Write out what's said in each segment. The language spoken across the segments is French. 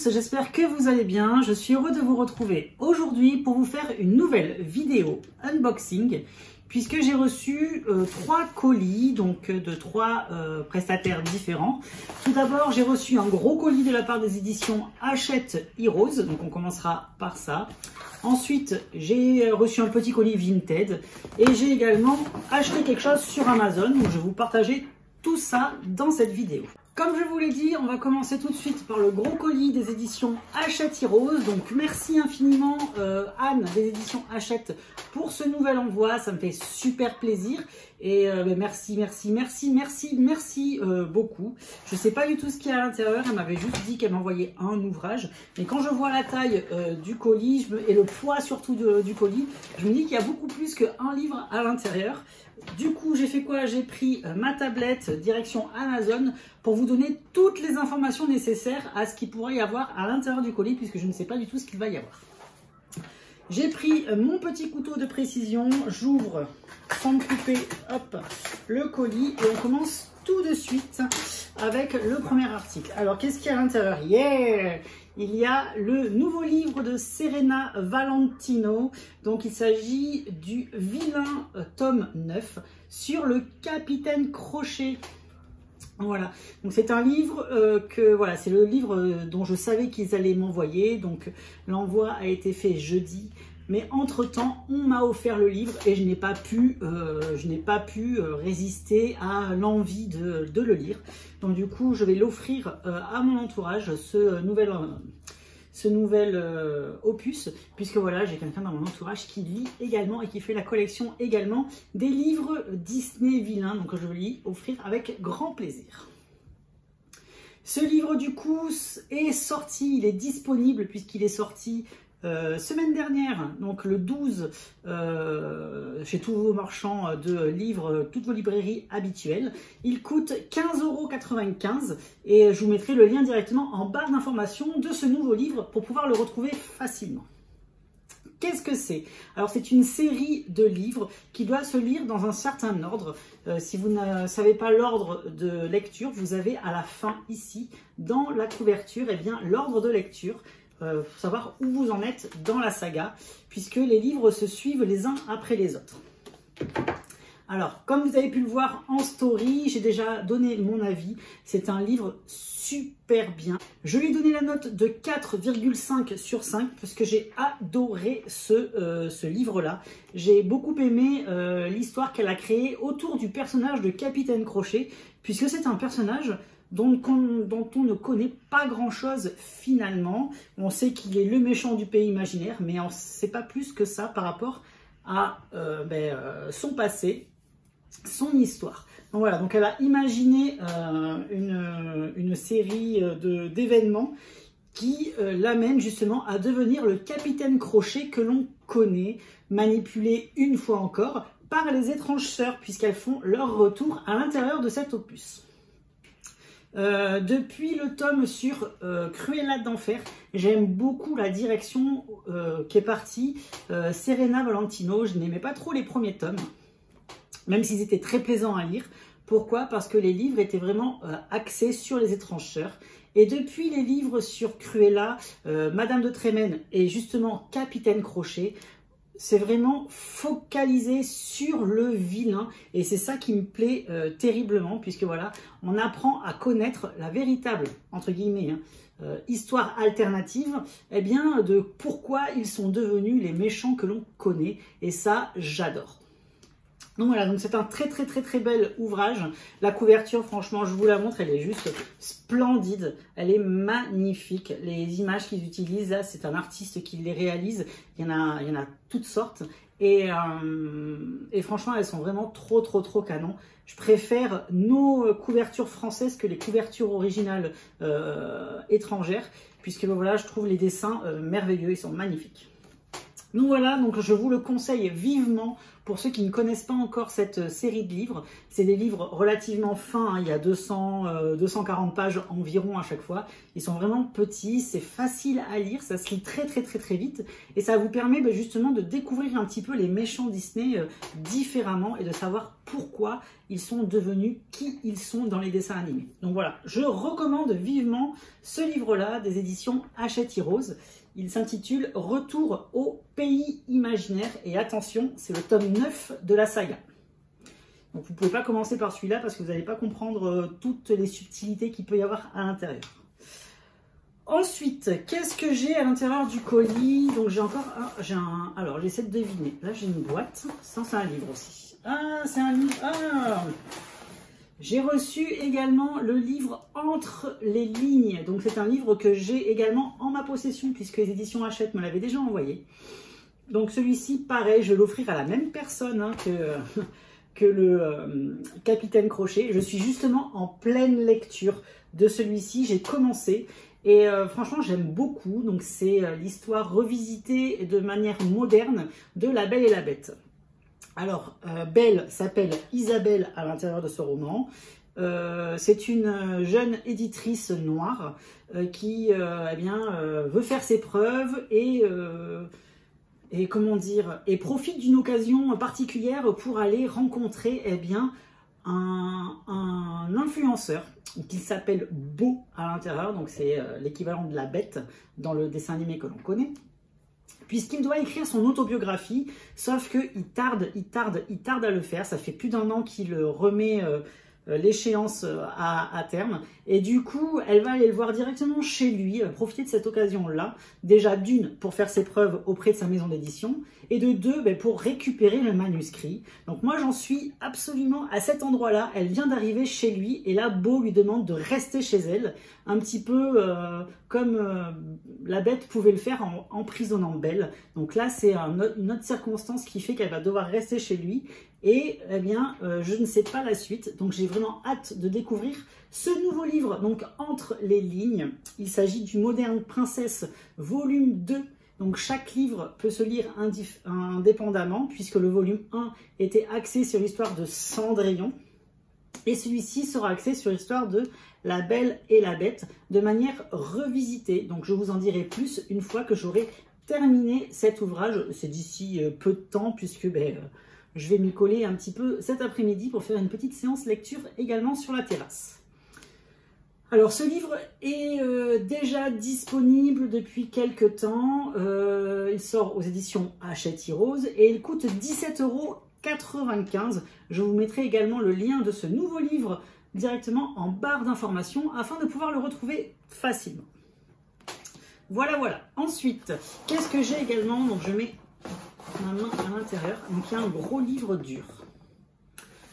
tous, j'espère que vous allez bien. Je suis heureux de vous retrouver aujourd'hui pour vous faire une nouvelle vidéo unboxing puisque j'ai reçu 3 colis donc de 3 prestataires différents. Tout d'abord, j'ai reçu un gros colis de la part des éditions Hachette Heroes, donc on commencera par ça. Ensuite, j'ai reçu un petit colis Vinted et j'ai également acheté quelque chose sur Amazon, donc je vais vous partager tout ça dans cette vidéo. Comme je vous l'ai dit, on va commencer tout de suite par le gros colis des éditions Hachette Heroes. Donc merci infiniment Anne des éditions Hachette pour ce nouvel envoi, ça me fait super plaisir. Et merci beaucoup. Je ne sais pas du tout ce qu'il y a à l'intérieur, elle m'avait juste dit qu'elle m'envoyait un ouvrage. Mais quand je vois la taille du colis et le poids surtout du colis, je me dis qu'il y a beaucoup plus qu'un livre à l'intérieur. Du coup, j'ai fait quoi? J'ai pris ma tablette direction Amazon pour vous donner toutes les informations nécessaires à ce qu'il pourrait y avoir à l'intérieur du colis, puisque je ne sais pas du tout ce qu'il va y avoir. J'ai pris mon petit couteau de précision, j'ouvre sans me couper, hop, le colis et on commence tout de suite avec le premier article. Alors, qu'est-ce qu'il y a à l'intérieur? Yeah! Il y a le nouveau livre de Serena Valentino. Donc, il s'agit du Vilain tome 9 sur le Capitaine Crochet. Voilà, donc c'est un livre voilà, c'est le livre dont je savais qu'ils allaient m'envoyer. Donc, l'envoi a été fait jeudi. Mais entre-temps, on m'a offert le livre et je n'ai pas pu résister à l'envie de le lire. Donc du coup, je vais l'offrir à mon entourage, ce nouvel opus, puisque voilà, j'ai quelqu'un dans mon entourage qui lit également et qui fait la collection également des livres Disney vilains. Donc je vais lui offrir avec grand plaisir. Ce livre du coup est sorti, il est disponible puisqu'il est sorti semaine dernière, donc le 12, chez tous vos marchands de livres, toutes vos librairies habituelles. Il coûte 15,95 € et je vous mettrai le lien directement en barre d'information de ce nouveau livre pour pouvoir le retrouver facilement. Qu'est-ce que c'est? Alors, c'est une série de livres qui doit se lire dans un certain ordre. Si vous ne savez pas l'ordre de lecture, vous avez à la fin ici, dans la couverture, eh bien l'ordre de lecture. Pour savoir où vous en êtes dans la saga, puisque les livres se suivent les uns après les autres. Alors, comme vous avez pu le voir en story, j'ai déjà donné mon avis. C'est un livre super bien. Je lui ai donné la note de 4,5 sur 5 parce que j'ai adoré ce livre-là. J'ai beaucoup aimé l'histoire qu'elle a créée autour du personnage de Capitaine Crochet, puisque c'est un personnage dont on ne connaît pas grand-chose finalement. On sait qu'il est le méchant du pays imaginaire, mais on ne sait pas plus que ça par rapport à son passé, son histoire. Donc voilà, donc elle a imaginé une série d'événements qui l'amène justement à devenir le Capitaine Crochet que l'on connaît, manipulé une fois encore par les étranges sœurs, puisqu'elles font leur retour à l'intérieur de cet opus. Depuis le tome sur Cruella d'Enfer, j'aime beaucoup la direction qui est partie Serena Valentino. Je n'aimais pas trop les premiers tomes, même s'ils étaient très plaisants à lire. Pourquoi? Parce que les livres étaient vraiment axés sur les étranges sœurs. Et depuis les livres sur Cruella, Madame de Tremaine et justement Capitaine Crochet, c'est vraiment focalisé sur le vilain et c'est ça qui me plaît terriblement, puisque voilà, on apprend à connaître la véritable, entre guillemets, histoire alternative, eh bien, de pourquoi ils sont devenus les méchants que l'on connaît, et ça, j'adore. Donc voilà, donc c'est un très bel ouvrage. La couverture, franchement, je vous la montre, elle est juste splendide. Elle est magnifique. Les images qu'ils utilisent, là, c'est un artiste qui les réalise. Il y en a toutes sortes. Et franchement, elles sont vraiment trop canon. Je préfère nos couvertures françaises que les couvertures originales étrangères, puisque voilà, je trouve les dessins merveilleux, ils sont magnifiques. Donc voilà, donc je vous le conseille vivement Pour ceux qui ne connaissent pas encore cette série de livres, c'est des livres relativement fins, hein, il y a 240 pages environ à chaque fois. Ils sont vraiment petits, c'est facile à lire, ça se lit très vite et ça vous permet justement de découvrir un petit peu les méchants Disney différemment et de savoir pourquoi ils sont devenus qui ils sont dans les dessins animés. Donc voilà, je recommande vivement ce livre-là des éditions Hachette Heroes. Il s'intitule Retour au pays imaginaire et attention, c'est le tome 9 de la saga. Donc vous ne pouvez pas commencer par celui-là parce que vous n'allez pas comprendre toutes les subtilités qu'il peut y avoir à l'intérieur. Ensuite, qu'est-ce que j'ai à l'intérieur du colis? Donc j'ai encore alors j'essaie de deviner. Là j'ai une boîte, ça c'est un livre aussi. Ah, c'est un livre. Ah, j'ai reçu également le livre Entre les lignes. Donc c'est un livre que j'ai également en ma possession puisque les éditions Hachette me l'avaient déjà envoyé. Donc celui-ci, pareil, je vais l'offrir à la même personne hein, que le Capitaine Crochet. Je suis justement en pleine lecture de celui-ci. J'ai commencé et franchement j'aime beaucoup. Donc c'est l'histoire revisitée de manière moderne de La Belle et la Bête. Alors, Belle s'appelle Isabelle à l'intérieur de ce roman. C'est une jeune éditrice noire qui veut faire ses preuves et comment dire, et profite d'une occasion particulière pour aller rencontrer un influenceur qui s'appelle Beau à l'intérieur. Donc c'est l'équivalent de la bête dans le dessin animé que l'on connaît. Puisqu'il doit écrire son autobiographie, sauf qu'il tarde à le faire. Ça fait plus d'1 an qu'il remet l'échéance à terme. Et du coup, elle va aller le voir directement chez lui, profiter de cette occasion-là. Déjà d'une, pour faire ses preuves auprès de sa maison d'édition. Et de deux, pour récupérer le manuscrit. Donc moi, j'en suis absolument à cet endroit-là. Elle vient d'arriver chez lui. Et là, Beau lui demande de rester chez elle. Un petit peu comme la bête pouvait le faire en emprisonnant Belle. Donc là, c'est une autre circonstance qui fait qu'elle va devoir rester chez lui. Et je ne sais pas la suite. Donc j'ai vraiment hâte de découvrir ce nouveau livre. Donc Entre les lignes, il s'agit du Moderne Princesse volume 2. Donc chaque livre peut se lire indépendamment puisque le volume 1 était axé sur l'histoire de Cendrillon. Et celui-ci sera axé sur l'histoire de La Belle et la Bête de manière revisitée. Donc je vous en dirai plus une fois que j'aurai terminé cet ouvrage. C'est d'ici peu de temps puisque je vais m'y coller un petit peu cet après-midi pour faire une petite séance lecture également sur la terrasse. Alors ce livre est déjà disponible depuis quelques temps. Il sort aux éditions Hachette Heroes et il coûte 17,95 €. Je vous mettrai également le lien de ce nouveau livre directement en barre d'informations afin de pouvoir le retrouver facilement. Voilà. Ensuite, qu'est-ce que j'ai également? Donc je mets ma main à l'intérieur. Donc il y a un gros livre dur.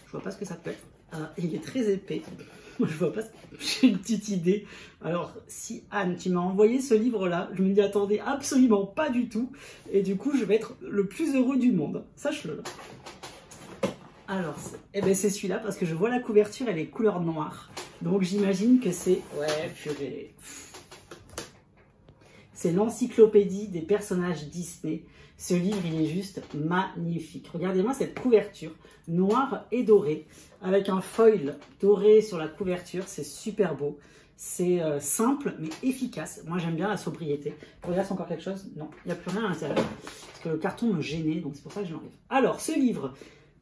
Je vois pas ce que ça peut être. Il est très épais. Moi je vois pas. J'ai une petite idée. Alors si Anne, tu m'as envoyé ce livre-là, je me dis attendez absolument pas du tout. Et du coup je vais être le plus heureux du monde. Sache-le. Alors c'est celui-là parce que je vois la couverture, elle est couleur noire. Donc j'imagine que c'est purée. C'est l'encyclopédie des personnages Disney. Ce livre, il est juste magnifique. Regardez-moi cette couverture noire et dorée avec un foil doré sur la couverture. C'est super beau. C'est simple mais efficace. Moi, j'aime bien la sobriété. Il reste encore quelque chose? Non, il n'y a plus rien à l'intérieur. Parce que le carton me gênait, donc c'est pour ça que je l'enlève. Alors, ce livre,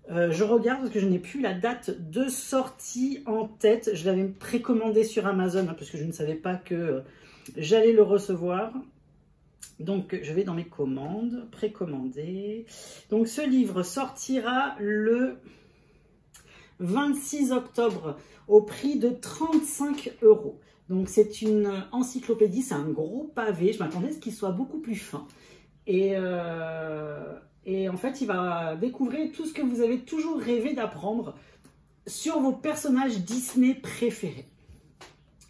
je regarde parce que je n'ai plus la date de sortie en tête. Je l'avais précommandé sur Amazon parce que je ne savais pas que j'allais le recevoir. Donc, je vais dans mes commandes, précommander. Donc, ce livre sortira le 26 octobre au prix de 35 €. Donc, c'est une encyclopédie, c'est un gros pavé. Je m'attendais à ce qu'il soit beaucoup plus fin. Et en fait, il va découvrir tout ce que vous avez toujours rêvé d'apprendre sur vos personnages Disney préférés.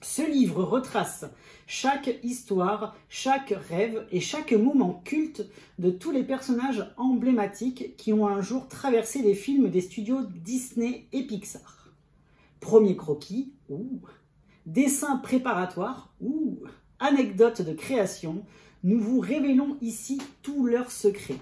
Ce livre retrace chaque histoire, chaque rêve et chaque moment culte de tous les personnages emblématiques qui ont un jour traversé les films des studios Disney et Pixar. Premier croquis, dessin préparatoire, anecdote de création, nous vous révélons ici tous leurs secrets.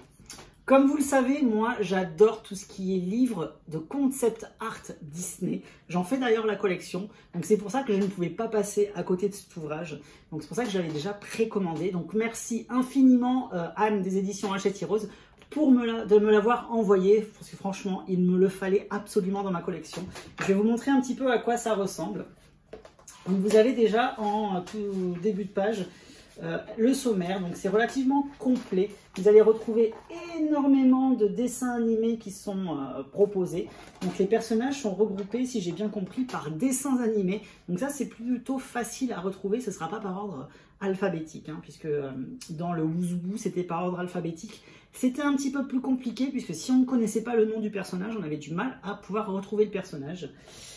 Comme vous le savez, moi j'adore tout ce qui est livre de concept art Disney. J'en fais d'ailleurs la collection, donc c'est pour ça que je ne pouvais pas passer à côté de cet ouvrage. Donc c'est pour ça que j'avais déjà précommandé. Donc merci infiniment Anne des éditions Hachette Heroes de me l'avoir envoyé, parce que franchement il me le fallait absolument dans ma collection. Je vais vous montrer un petit peu à quoi ça ressemble. Donc vous avez déjà en tout début de page le sommaire, donc c'est relativement complet. Vous allez retrouver énormément de dessins animés qui sont proposés. Donc les personnages sont regroupés, si j'ai bien compris, par dessins animés. Donc ça c'est plutôt facile à retrouver, ce ne sera pas par ordre alphabétique, hein, puisque dans le Wouzou c'était par ordre alphabétique. C'était un petit peu plus compliqué, puisque si on ne connaissait pas le nom du personnage, on avait du mal à pouvoir retrouver le personnage.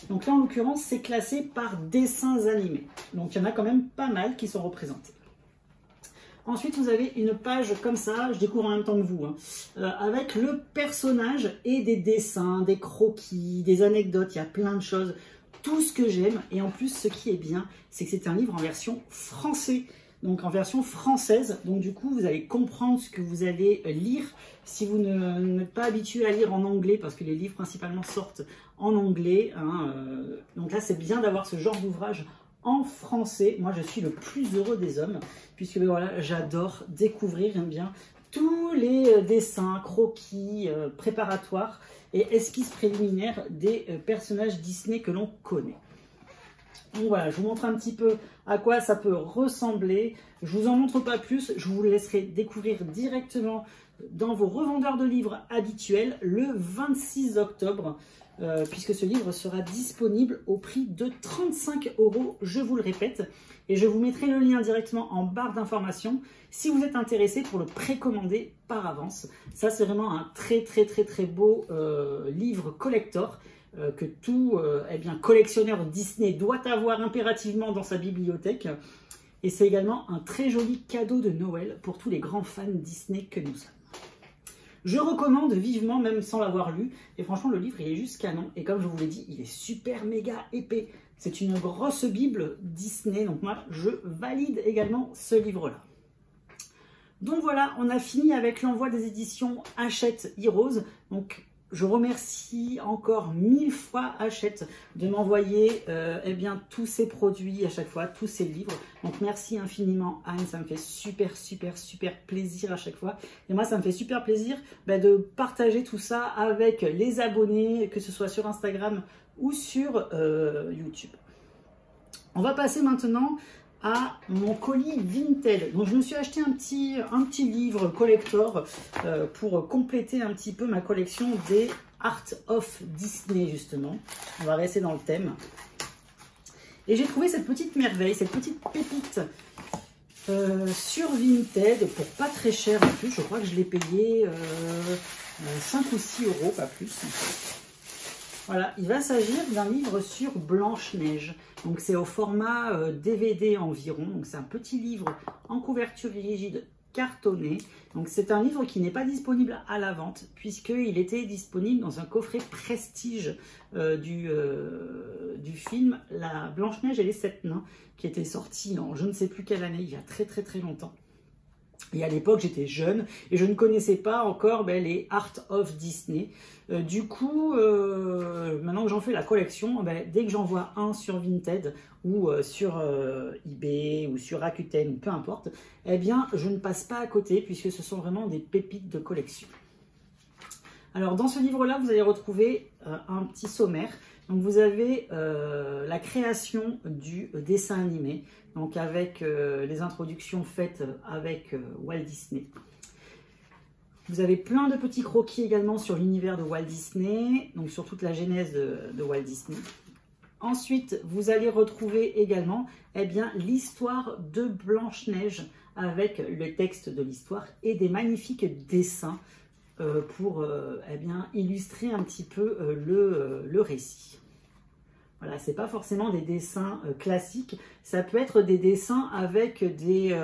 Donc là en l'occurrence c'est classé par dessins animés. Donc il y en a quand même pas mal qui sont représentés. Ensuite, vous avez une page comme ça, je découvre en même temps que vous, hein, avec le personnage et des dessins, des croquis, des anecdotes, il y a plein de choses, tout ce que j'aime. Et en plus, ce qui est bien, c'est que c'est un livre en version français, donc en version française. Donc du coup, vous allez comprendre ce que vous allez lire si vous n'êtes pas habitué à lire en anglais, parce que les livres principalement sortent en anglais. Hein, donc là, c'est bien d'avoir ce genre d'ouvrage en français. Moi je suis le plus heureux des hommes, puisque voilà, j'adore découvrir bien tous les dessins, croquis, préparatoires et esquisses préliminaires des personnages Disney que l'on connaît. Donc voilà, je vous montre un petit peu à quoi ça peut ressembler. Je vous en montre pas plus, je vous laisserai découvrir directement dans vos revendeurs de livres habituels le 26 octobre. Puisque ce livre sera disponible au prix de 35 €, je vous le répète. Et je vous mettrai le lien directement en barre d'informations si vous êtes intéressé pour le précommander par avance. Ça, c'est vraiment un très beau livre collector que tout collectionneur Disney doit avoir impérativement dans sa bibliothèque. Et c'est également un très joli cadeau de Noël pour tous les grands fans Disney que nous sommes. Je recommande vivement, même sans l'avoir lu. Et franchement, le livre, il est juste canon. Et comme je vous l'ai dit, il est super méga épais. C'est une grosse bible Disney. Donc moi, je valide également ce livre-là. Donc voilà, on a fini avec l'envoi des éditions Hachette Heroes. Donc je remercie encore 1000 fois Hachette de m'envoyer tous ces produits à chaque fois, tous ces livres. Donc merci infiniment Anne, ça me fait super plaisir à chaque fois. Et moi ça me fait super plaisir de partager tout ça avec les abonnés, que ce soit sur Instagram ou sur YouTube. On va passer maintenant à mon colis Vinted. Donc je me suis acheté un petit livre collector pour compléter un petit peu ma collection des Art of Disney justement. On va rester dans le thème. Et j'ai trouvé cette petite merveille, cette petite pépite sur Vinted pour pas très cher en plus. Je crois que je l'ai payé 5 ou 6 €, pas plus. Voilà, il va s'agir d'un livre sur Blanche-Neige. Donc c'est au format DVD environ. Donc c'est un petit livre en couverture rigide cartonné. Donc c'est un livre qui n'est pas disponible à la vente puisqu'il était disponible dans un coffret prestige du film La Blanche-Neige et les 7 nains qui était sorti en je ne sais plus quelle année, il y a très longtemps. Et à l'époque, j'étais jeune et je ne connaissais pas encore les Art of Disney. Du coup, maintenant que j'en fais la collection, dès que j'en vois un sur Vinted ou sur eBay ou sur Rakuten, peu importe, je ne passe pas à côté puisque ce sont vraiment des pépites de collection. Alors, dans ce livre-là, vous allez retrouver un petit sommaire. Donc, vous avez la création du dessin animé, donc avec les introductions faites avec Walt Disney. Vous avez plein de petits croquis également sur l'univers de Walt Disney, donc sur toute la genèse de Walt Disney. Ensuite, vous allez retrouver également l'histoire de Blanche-Neige avec le texte de l'histoire et des magnifiques dessins pour illustrer un petit peu le récit. Voilà, c'est pas forcément des dessins classiques, ça peut être des dessins avec des,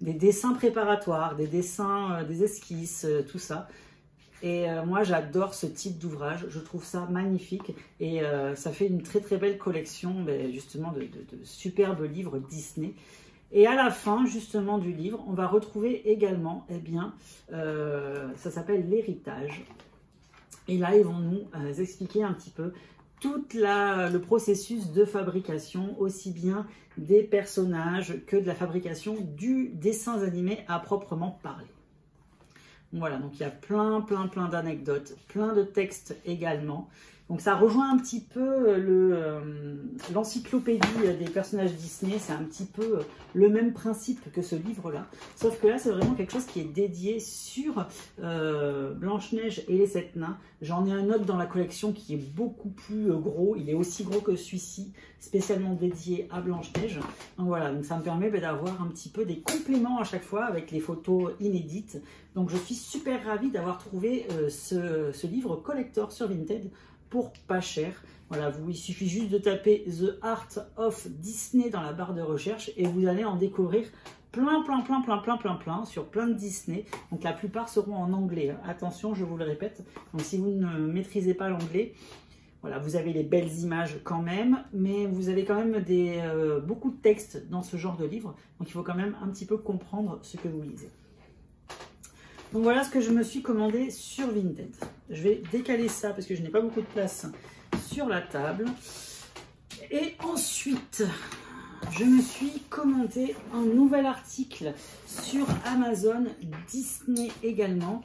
des dessins préparatoires, des dessins, des esquisses, tout ça. Et moi, j'adore ce type d'ouvrage, je trouve ça magnifique et ça fait une très belle collection justement de superbes livres Disney. Et à la fin, justement, du livre, on va retrouver également, eh bien, ça s'appelle l'héritage. Et là, ils vont nous expliquer un petit peu tout le processus de fabrication, aussi bien des personnages que de la fabrication du dessin animé à proprement parler. Voilà, donc il y a plein d'anecdotes, plein de textes également. Donc ça rejoint un petit peu l'encyclopédie des personnages Disney, c'est un petit peu le même principe que ce livre-là. Sauf que là, c'est vraiment quelque chose qui est dédié sur Blanche-Neige et les 7 nains. J'en ai un autre dans la collection qui est beaucoup plus gros, il est aussi gros que celui-ci, spécialement dédié à Blanche-Neige. Donc voilà, donc ça me permet d'avoir un petit peu des compléments à chaque fois avec les photos inédites. Donc je suis super ravie d'avoir trouvé ce livre collector sur Vinted pour pas cher. Voilà, il suffit juste de taper The Art of Disney dans la barre de recherche et vous allez en découvrir plein sur plein de Disney. Donc la plupart seront en anglais. Attention, je vous le répète. Donc si vous ne maîtrisez pas l'anglais, voilà, vous avez les belles images quand même, mais vous avez quand même beaucoup de textes dans ce genre de livre. Donc il faut quand même un petit peu comprendre ce que vous lisez. Donc voilà ce que je me suis commandé sur Vinted. Je vais décaler ça parce que je n'ai pas beaucoup de place sur la table. Et ensuite, je me suis commandé un nouvel article sur Amazon, Disney également.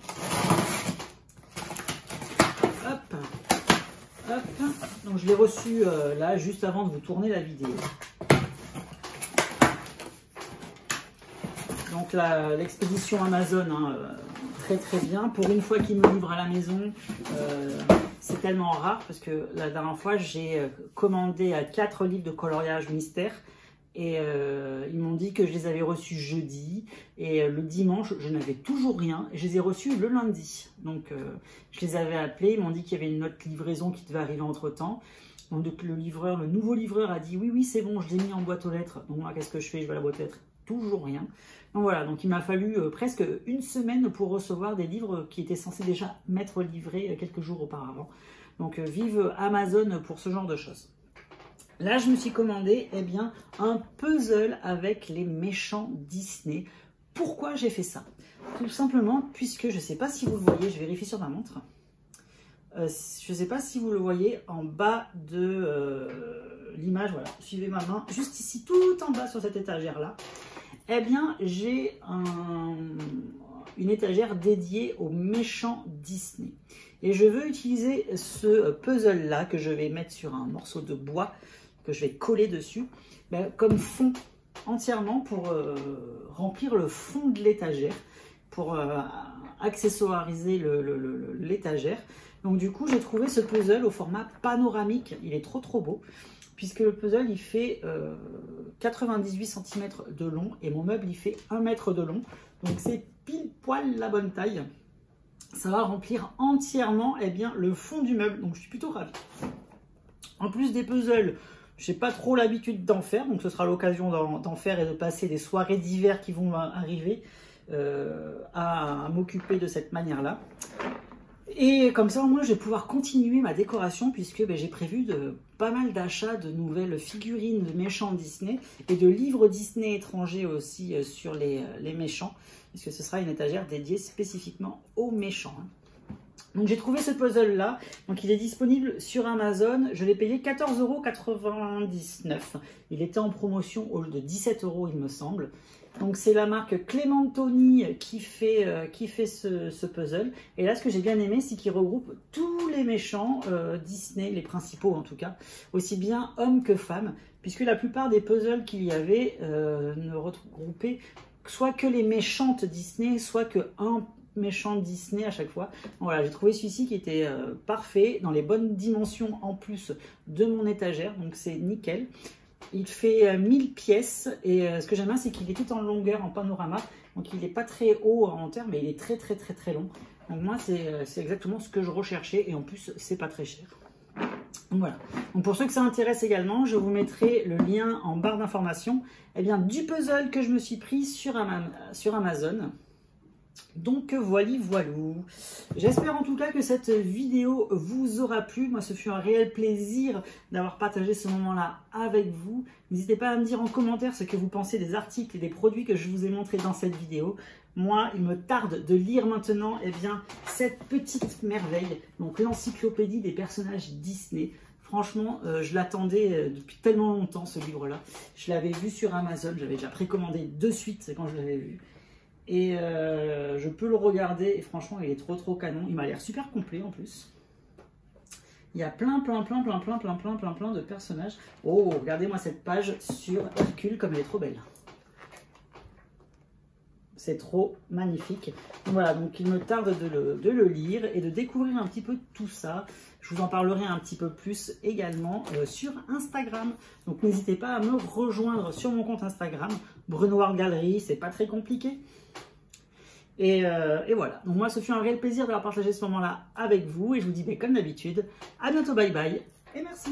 Hop, hop. Donc je l'ai reçu là juste avant de vous tourner la vidéo. Donc l'expédition Amazon, hein, très bien. Pour une fois qu'ils me livrent à la maison, c'est tellement rare parce que la dernière fois, j'ai commandé 4 livres de coloriage mystère et ils m'ont dit que je les avais reçus jeudi et le dimanche, je n'avais toujours rien. Je les ai reçus le lundi. Donc, je les avais appelés, ils m'ont dit qu'il y avait une autre livraison qui devait arriver entre-temps. Donc, le nouveau livreur a dit oui, c'est bon, je l'ai mis en boîte aux lettres. Donc, moi, qu'est-ce que je fais? Je vais à la boîte aux lettres. Toujours rien. Donc voilà, donc il m'a fallu presque une semaine pour recevoir des livres qui étaient censés déjà m'être livrés quelques jours auparavant. Donc vive Amazon pour ce genre de choses. Là, je me suis commandé un puzzle avec les méchants Disney. Pourquoi j'ai fait ça? Tout simplement puisque, je ne sais pas si vous le voyez, je vérifie sur ma montre. Je ne sais pas si vous le voyez en bas de l'image, voilà, suivez ma main, juste ici, tout en bas sur cette étagère-là. Eh bien, j'ai une étagère dédiée aux méchants Disney. Et je veux utiliser ce puzzle-là que je vais mettre sur un morceau de bois, que je vais coller dessus, comme fond entièrement pour remplir le fond de l'étagère, pour accessoiriser l'étagère. Donc du coup, j'ai trouvé ce puzzle au format panoramique. Il est trop beau. Puisque le puzzle, il fait 98 cm de long et mon meuble, il fait 1 mètre de long. Donc, c'est pile poil la bonne taille. Ça va remplir entièrement le fond du meuble. Donc, je suis plutôt ravie. En plus des puzzles, je n'ai pas trop l'habitude d'en faire. Donc, ce sera l'occasion d'en faire et de passer des soirées d'hiver qui vont arriver à m'occuper de cette manière-là. Et comme ça, au moins, je vais pouvoir continuer ma décoration puisque j'ai prévu pas mal d'achats de nouvelles figurines de méchants Disney et de livres Disney étrangers aussi sur les méchants, puisque ce sera une étagère dédiée spécifiquement aux méchants. Donc j'ai trouvé ce puzzle-là, donc il est disponible sur Amazon, je l'ai payé 14,99 €. Il était en promotion au lieu de 17 € il me semble. Donc c'est la marque Clementoni qui fait ce puzzle. Et là ce que j'ai bien aimé, c'est qu'il regroupe tous les méchants Disney, les principaux en tout cas, aussi bien hommes que femmes, puisque la plupart des puzzles qu'il y avait ne regroupaient soit que les méchantes Disney, soit que un méchant Disney à chaque fois. Donc voilà, j'ai trouvé celui-ci qui était parfait, dans les bonnes dimensions en plus de mon étagère, donc c'est nickel. Il fait 1000 pièces et ce que j'aime bien, c'est qu'il est tout en longueur, en panorama. Donc il n'est pas très haut en hauteur, mais il est très long. Donc moi, c'est exactement ce que je recherchais et en plus, c'est pas très cher. Donc voilà. Donc pour ceux que ça intéresse également, je vous mettrai le lien en barre d'information du puzzle que je me suis pris sur Amazon. Donc voilou. J'espère en tout cas que cette vidéo vous aura plu. Moi, ce fut un réel plaisir d'avoir partagé ce moment-là avec vous. N'hésitez pas à me dire en commentaire ce que vous pensez des articles et des produits que je vous ai montrés dans cette vidéo. Moi, il me tarde de lire maintenant cette petite merveille, donc l'encyclopédie des personnages Disney. Franchement, je l'attendais depuis tellement longtemps, ce livre-là. Je l'avais vu sur Amazon, j'avais déjà précommandé de suite quand je l'avais vu. Et je peux le regarder et franchement il est trop canon. Il m'a l'air super complet en plus. Il y a plein de personnages. Oh, regardez-moi cette page sur Hercule comme elle est trop belle. C'est trop magnifique. Donc voilà, donc il me tarde de le lire et de découvrir un petit peu tout ça. Je vous en parlerai un petit peu plus également sur Instagram. Donc n'hésitez pas à me rejoindre sur mon compte Instagram, Brunoir Galerie, c'est pas très compliqué. Et voilà, donc moi ce fut un réel plaisir d'avoir partagé ce moment-là avec vous et je vous dis comme d'habitude, à bientôt, bye bye et merci.